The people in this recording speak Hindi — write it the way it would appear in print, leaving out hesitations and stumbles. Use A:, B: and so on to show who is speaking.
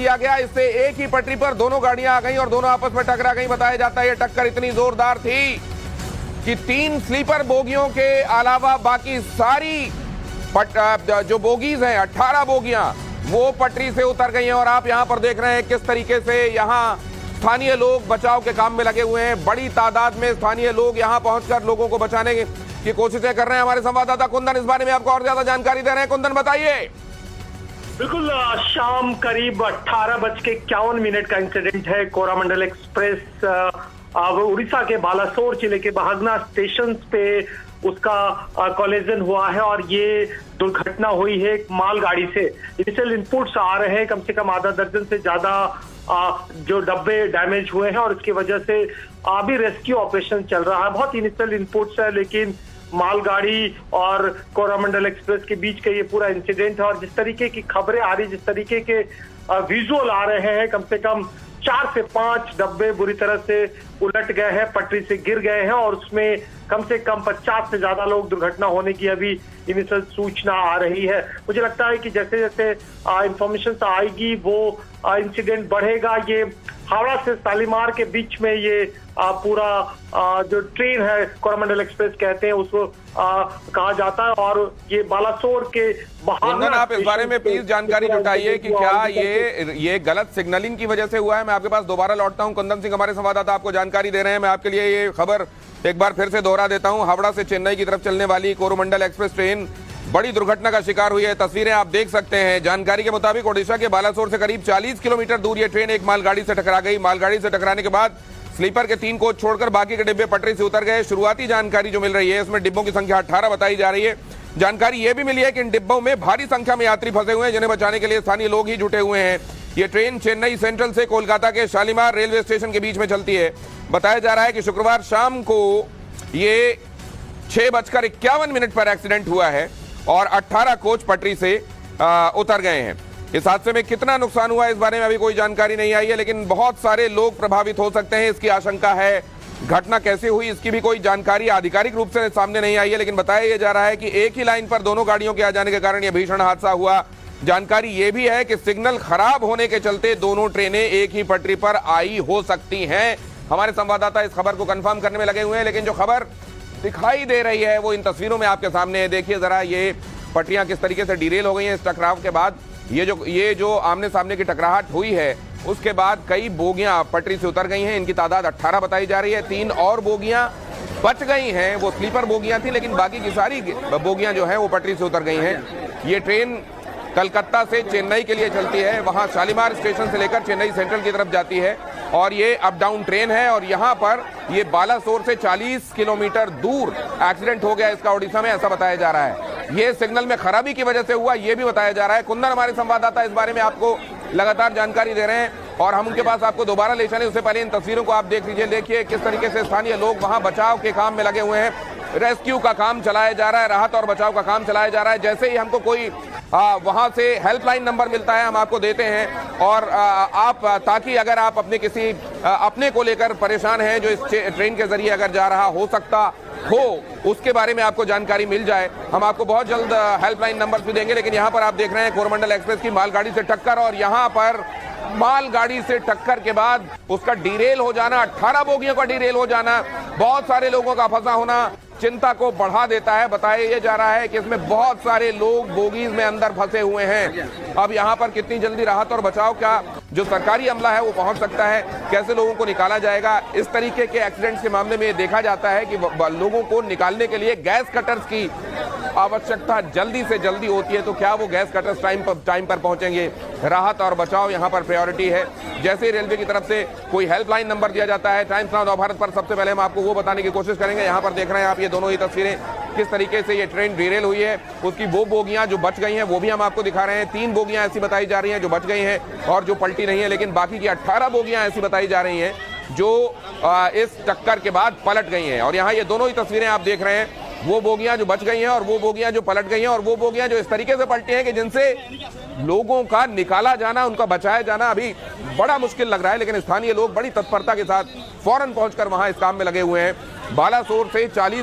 A: दिया गया। इससे एक ही पटरी पर दोनों गाड़ियां आ गई और दोनों आपस में टकरा गई। बताया जाता है ये टक्कर इतनी जोरदार थी कि 3 स्लीपर बोगियों के अलावा बाकी सारी जो बोगीज हैं 18 बोगियां वो पटरी से उतर गई हैं। और आप यहां पर देख रहे हैं किस तरीके से यहां स्थानीय लोग बचाव के काम में लगे हुए हैं। बड़ी तादाद में स्थानीय लोग यहां पहुंचकर लोगों को बचाने की कोशिशें कर रहे हैं। हमारे संवाददाता कुंदन इस बारे में आपको और ज्यादा जानकारी दे रहे हैं। कुंदन बताइए।
B: बिल्कुल, शाम करीब 18:51 का इंसिडेंट है। कोरामंडल एक्सप्रेस उड़ीसा के बालासोर जिले के बहागना स्टेशन पे उसका कॉलिजन हुआ है और ये दुर्घटना हुई है एक मालगाड़ी से। इनिशियल इनपुट्स आ रहे हैं कम से कम आधा दर्जन से ज्यादा जो डब्बे डैमेज हुए हैं और इसकी वजह से अभी रेस्क्यू ऑपरेशन चल रहा है। बहुत इनिशियल इनपुट्स है, लेकिन मालगाड़ी और कोरामंडल एक्सप्रेस के बीच का ये पूरा इंसिडेंट है। और जिस तरीके की खबरें आ रही, जिस तरीके के विजुअल आ रहे हैं, कम से कम 4 से 5 डब्बे बुरी तरह से उलट गए हैं, पटरी से गिर गए हैं और उसमें कम से कम 50 से ज्यादा लोग दुर्घटना होने की अभी इनिशियल सूचना आ रही है। मुझे लगता है कि जैसे जैसे इंफॉर्मेशन आएगी वो इंसिडेंट बढ़ेगा। ये हावड़ा से शालीमार के बीच में ये पूरा जो ट्रेन है कोरामंडल एक्सप्रेस कहते हैं उसको कहा जाता है और ये बालासोर के
A: कुंदन, आप इस बारे में प्लीज जानकारी जुटाइए कि क्या ये गलत सिग्नलिंग की वजह से हुआ है। मैं आपके पास दोबारा लौटता हूं। कुंदन सिंह हमारे संवाददाता आपको जानकारी दे रहे हैं। मैं आपके लिए ये खबर एक बार फिर से दोहरा देता हूं। हावड़ा से चेन्नई की तरफ चलने वाली कोरोमंडल एक्सप्रेस ट्रेन बड़ी दुर्घटना का शिकार हुई है। तस्वीरें आप देख सकते हैं। जानकारी के मुताबिक ओडिशा के बालासोर से करीब 40 किलोमीटर दूर ये ट्रेन एक मालगाड़ी से टकरा गई। मालगाड़ी से टकराने के बाद स्लीपर के 3 कोच छोड़कर बाकी के डिब्बे पटरी से उतर गए। शुरुआती जानकारी जो मिल रही है उसमें डिब्बों की संख्या 18 बताई जा रही है। जानकारी यह भी मिली है कि इन डिब्बों में भारी संख्या में यात्री फंसे हुए हैं जिन्हें बचाने के लिए स्थानीय लोग ही जुटे हुए हैं। ये ट्रेन चेन्नई सेंट्रल से कोलकाता के शालीमार रेलवे स्टेशन के बीच में चलती है। बताया जा रहा है कि शुक्रवार शाम को ये 6:51 पर एक्सीडेंट हुआ है और 18 कोच पटरी से उतर गए हैं। इस हादसे में कितना नुकसान हुआ इस बारे में अभी कोई जानकारी नहीं आई है, लेकिन बहुत सारे लोग प्रभावित हो सकते हैं, इसकी आशंका है। घटना कैसे हुई इसकी भी कोई जानकारी आधिकारिक रूप से सामने नहीं आई है, लेकिन बताया जा रहा है कि एक ही लाइन पर दोनों गाड़ियों के आ जाने के कारण यह भीषण हादसा हुआ। जानकारी यह भी है कि सिग्नल खराब होने के चलते दोनों ट्रेनें एक ही पटरी पर आई हो सकती हैं। हमारे संवाददाता इस खबर को कंफर्म करने में लगे हुए हैं, लेकिन जो खबर दिखाई दे रही है वो इन तस्वीरों में आपके सामने है। देखिए जरा, ये पटरियां किस तरीके से डिरेल हो गई हैं इस टकराव के बाद। ये जो आमने सामने की टकराहट हुई है उसके बाद कई बोगियां पटरी से उतर गई हैं। इनकी तादाद 18 बताई जा रही है। 3 और बोगियां बच गई हैं, वो स्लीपर बोगियां थी, लेकिन बाकी की सारी बोगियां जो है वो पटरी से उतर गई हैं। ये ट्रेन कलकत्ता से चेन्नई के लिए चलती है, वहां शालीमार स्टेशन से लेकर चेन्नई सेंट्रल की तरफ जाती है और ये अप डाउन ट्रेन है। और यहां पर ये बालासोर से 40 किलोमीटर दूर एक्सीडेंट हो गया इसका ओडिशा में, ऐसा बताया जा रहा है। ये सिग्नल में खराबी की वजह से हुआ ये भी बताया जा रहा है। कुंदन हमारे संवाददाता इस बारे में आपको लगातार जानकारी दे रहे हैं और हम उनके पास आपको दोबारा ले चलें उससे पहले इन तस्वीरों को आप देख लीजिए। देखिए किस तरीके से स्थानीय लोग वहां बचाव के काम में लगे हुए हैं। रेस्क्यू का काम चलाया जा रहा है, राहत और बचाव का काम चलाया जा रहा है। जैसे ही हमको कोई वहां से हेल्पलाइन नंबर मिलता है हम आपको देते हैं और आप ताकि अगर आप अपने को लेकर परेशान हैं जो इस ट्रेन के जरिए अगर जा रहा हो सकता हो उसके बारे में आपको जानकारी मिल जाए, हम आपको बहुत जल्द हेल्पलाइन नंबर भी देंगे। लेकिन यहाँ पर आप देख रहे हैं कोरोमंडल एक्सप्रेस की मालगाड़ी से टक्कर और यहाँ पर मालगाड़ी से टक्कर के बाद उसका डिरेल हो जाना, 18 बोगियों का डिरेल हो जाना, बहुत सारे लोगों का फंसा होना चिंता को बढ़ा देता है। बताया जा रहा है कि इसमें बहुत सारे लोग बोगीज में अंदर फंसे हुए हैं। अब यहाँ पर कितनी जल्दी राहत और बचाव का जो सरकारी अमला है वो पहुंच सकता है, कैसे लोगों को निकाला जाएगा। इस तरीके के एक्सीडेंट्स के मामले में देखा जाता है कि लोगों को निकालने के लिए गैस कटर्स की आवश्यकता जल्दी से जल्दी होती है। तो क्या वो गैस कटर्स टाइम पर पहुंचेंगे? राहत और बचाव यहाँ पर प्रायोरिटी है। जैसे ही रेलवे की तरफ से कोई हेल्पलाइन नंबर दिया जाता है टाइम्स नाउ नवभारत पर, सबसे पहले हम आपको वो बताने की कोशिश करेंगे। यहाँ पर देख रहे हैं आप ये दोनों ही तस्वीरें, किस तरीके से ये ट्रेन डिरेल हुई है। उसकी वो बोगियां जो बच गई हैं वो भी हम आपको दिखा रहे हैं। 3 बोगियां ऐसी बताई जा रही हैं जो बच गई हैं और जो पलटी नहीं है, लेकिन बाकी की 18 बोगियां ऐसी बताई जा रही हैं जो इस टक्कर के बाद पलट गई हैं। और यहाँ ये दोनों ही तस्वीरें आप देख रहे हैं, वो बोगियां जो बच गई हैं और वो बोगियां जो पलट गई हैं और वो बोगियां जो इस तरीके से पलटी हैं कि जिनसे लोगों का निकाला जाना, उनका बचाया जाना अभी बड़ा मुश्किल लग रहा है। लेकिन स्थानीय लोग बड़ी तत्परता के साथ फौरन पहुंचकर वहां इस काम में लगे हुए हैं। बालासोर से 40